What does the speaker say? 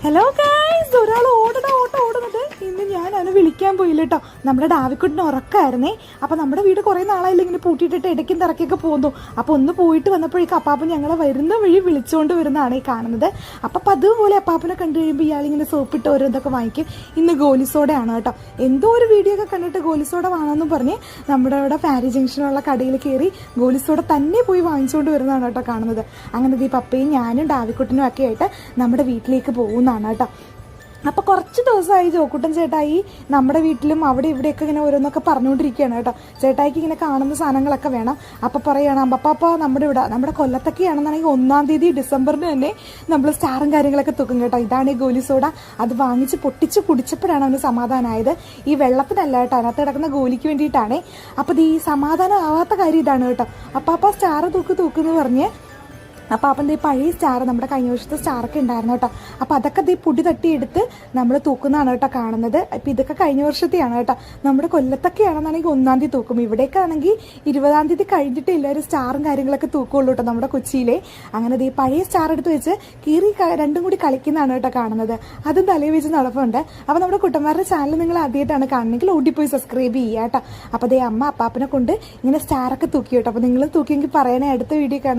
Hello guys, ഒരാൾ ഓടുന്നത് ഇന്ന് ഞാൻ അവനെ വിളിക്കാൻ പോയില്ല കേട്ടോ. നമ്മുടെ ഡാവിക്കുട്ടിന് ഉറക്കമായിരുന്നേ. അപ്പോൾ നമ്മുടെ വീട് കുറേ നാളായില്ല ഇങ്ങനെ പൂട്ടിയിട്ടിട്ട് ഇടയ്ക്കും തിറക്കൊക്കെ പോകുന്നു. അപ്പോൾ ഒന്ന് പോയിട്ട് വന്നപ്പോഴേക്കും അപ്പാപ്പൻ ഞങ്ങളെ വരുന്ന വഴി വിളിച്ചുകൊണ്ട് വരുന്നതാണ് ഈ കാണുന്നത്. അപ്പം അതുപോലെ അപ്പാപ്പനെ കണ്ടു കഴിയുമ്പോൾ ഇയാളിങ്ങനെ സോപ്പിട്ട് ഓരോന്നൊക്കെ വാങ്ങിക്കും. ഇന്ന് ഗോലിസോഡയാണ് കേട്ടോ. എന്തോ ഒരു വീഡിയോ ഒക്കെ കണ്ടിട്ട് ഗോലിസോഡ വാങ്ങാമെന്ന് പറഞ്ഞ് നമ്മുടെ ഇവിടെ ഫാരി ജംഗ്ഷനുള്ള കടയിൽ കയറി ഗോലിസോഡ തന്നെ പോയി വാങ്ങിച്ചുകൊണ്ട് വരുന്നതാണ് കേട്ടോ കാണുന്നത്. അങ്ങനെ ഈ പപ്പയും ഞാനും ഡാവിക്കുട്ടനും ഒക്കെ ആയിട്ട് നമ്മുടെ വീട്ടിലേക്ക് പോകുന്നതാണ് കേട്ടോ. അപ്പോൾ കുറച്ച് ദിവസമായി ജോക്കുട്ടൻ ചേട്ടായി നമ്മുടെ വീട്ടിലും അവിടെ ഇവിടെയൊക്കെ ഇങ്ങനെ ഓരോന്നൊക്കെ പറഞ്ഞുകൊണ്ടിരിക്കുകയാണ് കേട്ടോ. ചേട്ടായിക്ക് ഇങ്ങനെ കാണുന്ന സാധനങ്ങളൊക്കെ വേണം. അപ്പോൾ പറയുകയാണ് അപ്പപ്പാ നമ്മുടെ കൊല്ലത്തൊക്കെയാണെന്നുണ്ടെങ്കിൽ 1-ാം തീയതി ഡിസംബറിന് തന്നെ നമ്മൾ സ്റ്റാറും കാര്യങ്ങളൊക്കെ തൂക്കും കേട്ടോ. ഇതാണ് ഈ ഗോലി സോഡ. അത് വാങ്ങിച്ച് പൊട്ടിച്ച് കുടിച്ചപ്പോഴാണ് അവന് സമാധാനമായത്. ഈ വെള്ളത്തിനല്ല കേട്ടോ, അതിനകത്ത് കിടക്കുന്ന ഗോലിക്ക് വേണ്ടിയിട്ടാണേ. അപ്പോൾ ഇത് ഈ സമാധാനം ആവാത്ത കാര്യം ഇതാണ് കേട്ടോ. അപ്പാപ്പ സ്റ്റാർ തൂക്കെന്ന് പറഞ്ഞ് അപ്പോൾ അപ്പം ഈ പഴയ സ്റ്റാർ നമ്മുടെ കഴിഞ്ഞ വർഷത്തെ സ്റ്റാറൊക്കെ ഉണ്ടായിരുന്നു കേട്ടോ. അപ്പോൾ അതൊക്കെ ഈ പൊടി തട്ടിയെടുത്ത് നമ്മൾ തൂക്കുന്നതാണ് കേട്ടോ കാണുന്നത്. ഇപ്പോൾ ഇതൊക്കെ കഴിഞ്ഞ വർഷത്തെയാണ് കേട്ടോ. നമ്മുടെ കൊല്ലത്തൊക്കെ ആണെന്നുണ്ടെങ്കിൽ 1-ാം തീയതി തൂക്കും. ഇവിടെയൊക്കെ ആണെങ്കിൽ 20-ാം തീയതി കഴിഞ്ഞിട്ട് എല്ലാവരും സ്റ്റാറും കാര്യങ്ങളൊക്കെ തൂക്കുള്ളൂ കേട്ടോ നമ്മുടെ കൊച്ചിയിലെ. അങ്ങനെ ഈ പഴയ സ്റ്റാർ എടുത്ത് വെച്ച് കീറി രണ്ടും കൂടി കളിക്കുന്നതാണ് കേട്ടോ കാണുന്നത്. അതും തലയിൽ വെച്ച് നടപ്പുണ്ട്. അപ്പോൾ നമ്മുടെ കുട്ടന്മാരുടെ ചാനൽ നിങ്ങൾ ആദ്യമായിട്ടാണ് കാണുന്നെങ്കിൽ ഓടിപ്പോയി സബ്സ്ക്രൈബ് ചെയ്യുക കേട്ടോ. അപ്പോൾ അമ്മ അപ്പാപ്പനെ കൊണ്ട് ഇങ്ങനെ സ്റ്റാറൊക്കെ തൂക്കി കേട്ടോ. അപ്പോൾ നിങ്ങൾ തൂക്കിയെങ്കിൽ പറയണേ, അടുത്ത വീഡിയോ കാണാം.